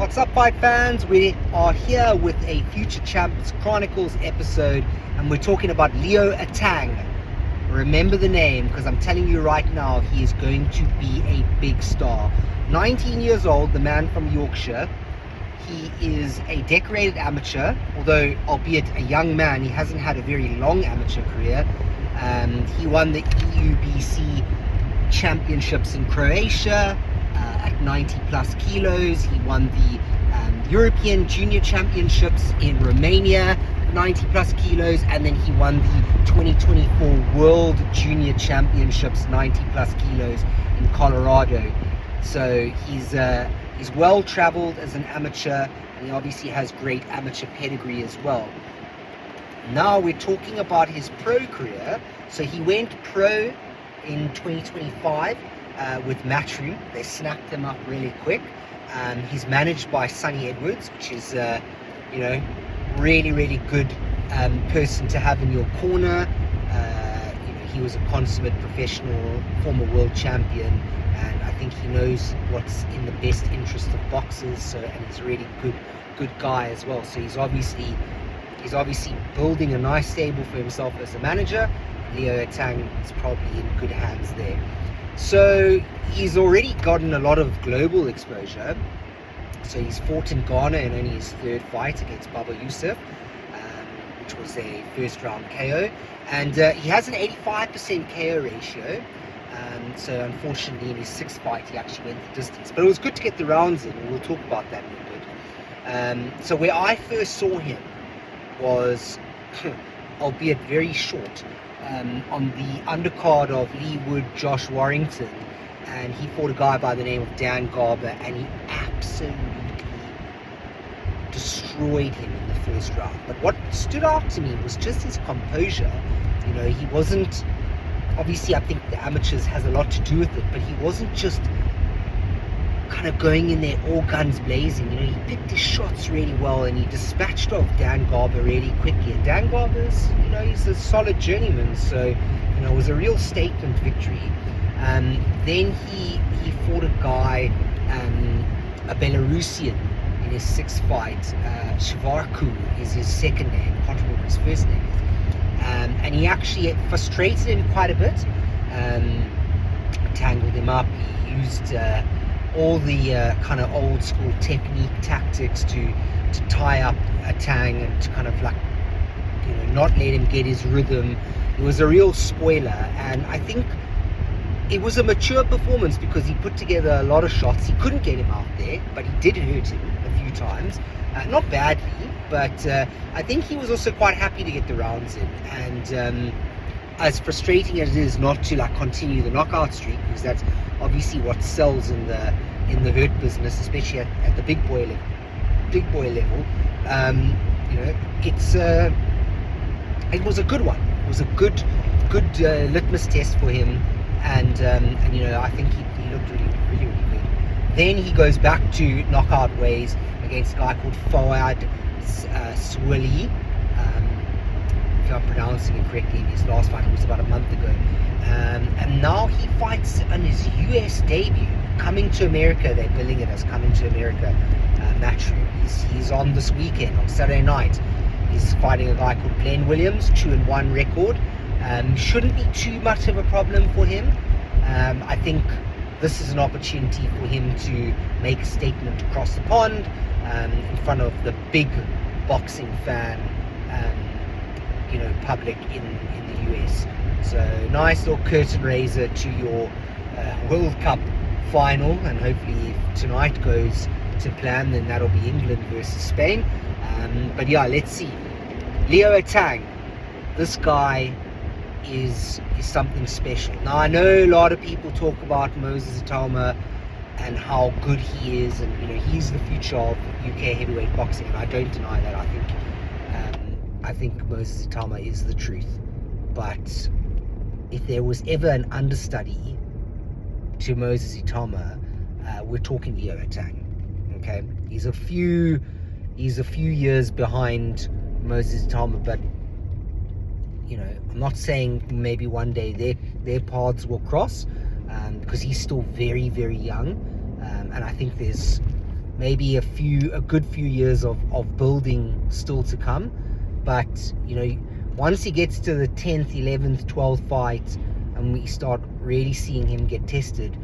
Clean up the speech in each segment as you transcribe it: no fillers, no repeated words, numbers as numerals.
What's up, fight fans? We are here with a Future Champs Chronicles episode, and we're talking about Leo Atang. Remember the name, because I'm telling you right now, he is going to be a big star. 19 years old, the man from Yorkshire. He is a decorated amateur, although albeit a young man, he hasn't had a very long amateur career. He won the EUBC championships in Croatia at 90 plus kilos. He won the European Junior Championships in Romania, 90 plus kilos, and then he won the 2024 World Junior Championships, 90 plus kilos in Colorado. So he's well traveled as an amateur, and he obviously has great amateur pedigree as well. Now we're talking about his pro career. So he went pro in 2025 with Matchroom. They snapped him up really quick. He's managed by Sonny Edwards, which is really good person to have in your corner. He was a consummate professional, former world champion, and I think he knows what's in the best interest of boxers. So, and he's a really good guy as well. So he's obviously building a nice stable for himself as a manager. Leo Atang is probably in good hands there. So he's already gotten a lot of global exposure. So he's fought in Ghana in only his third fight against Baba Youssef, which was a first round KO. And he has an 85% KO ratio. So unfortunately in his sixth fight he actually went the distance. But it was good to get the rounds in, and we'll talk about that in a bit. So where I first saw him was, albeit very short, on the undercard of Lee Wood, Josh Warrington, and he fought a guy by the name of Dan Garber, and he absolutely destroyed him in the first round. But what stood out to me was just his composure. He wasn't, obviously I think the amateurs has a lot to do with it, but he wasn't just kind of going in there all guns blazing. He picked his shots really well, and he dispatched off Dan Garber really quickly. And Dan Garber's, he's a solid journeyman, so it was a real statement victory. Then he fought a guy, a Belarusian, in his sixth fight. Shivarku is his second name. I can't remember what his first name is. And he actually frustrated him quite a bit. Tangled him up. He used all the kind of old school technique, tactics to tie up Atang and to kind of not let him get his rhythm. It was a real spoiler, and I think it was a mature performance because he put together a lot of shots. He couldn't get him out there, but he did hurt him a few times. Not badly, but I think he was also quite happy to get the rounds in. And as frustrating as it is not to continue the knockout streak, because that's obviously what sells in the vert business, especially at the big boy level. It was a good one. It was a good litmus test for him, and I think he looked really good. Then he goes back to knockout ways against a guy called Fawad Swilly. If I'm pronouncing it correctly, in his last fight, it was about a month ago. And now he fights on his US debut, coming to America. They're billing it as coming to America Matchroom. He's on this weekend, on Saturday night. He's fighting a guy called Glenn Williams, 2-1 record. Shouldn't be too much of a problem for him. I think this is an opportunity for him to make a statement across the pond in front of the big boxing fan public in the US. So nice little curtain raiser to your World Cup final, and hopefully if tonight goes to plan, then that'll be England versus Spain. But yeah, let's see. Leo Atang, this guy is something special. Now I know a lot of people talk about Moses Itama and how good he is, and he's the future of UK heavyweight boxing, and I don't deny that. I think Moses Itama is the truth. But if there was ever an understudy to Moses Itama, we're talking Leo Atang. Okay, he's a few years behind Moses Itama, but I'm not saying maybe one day their paths will cross, because he's still very young, and I think there's maybe a good few years of building still to come. But you know, once he gets to the 10th, 11th, 12th fight and we start really seeing him get tested,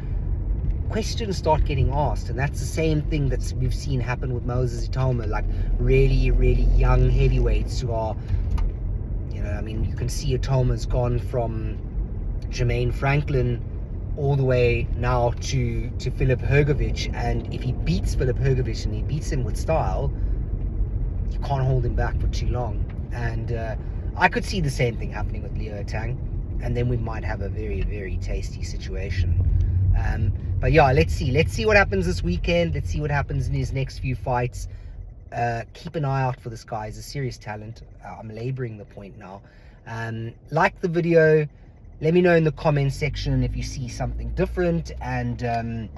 questions start getting asked. And that's the same thing that we've seen happen with Moses Itoma, like really, really young heavyweights who are, you know, I mean, you can see Itoma's gone from Jermaine Franklin all the way now to Filip Hrgović, and if he beats Filip Hrgović and he beats him with style, you can't hold him back for too long. And I could see the same thing happening with Leo Atang, and then we might have a very, very tasty situation. But yeah, let's see what happens this weekend. Let's see what happens in his next few fights. Keep an eye out for this guy. He's a serious talent. I'm laboring the point now. Like the video, let me know in the comments section if you see something different, and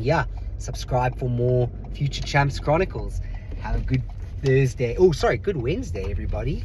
yeah, subscribe for more Future Champs Chronicles. Have a good Thursday. Oh, sorry, good Wednesday, everybody.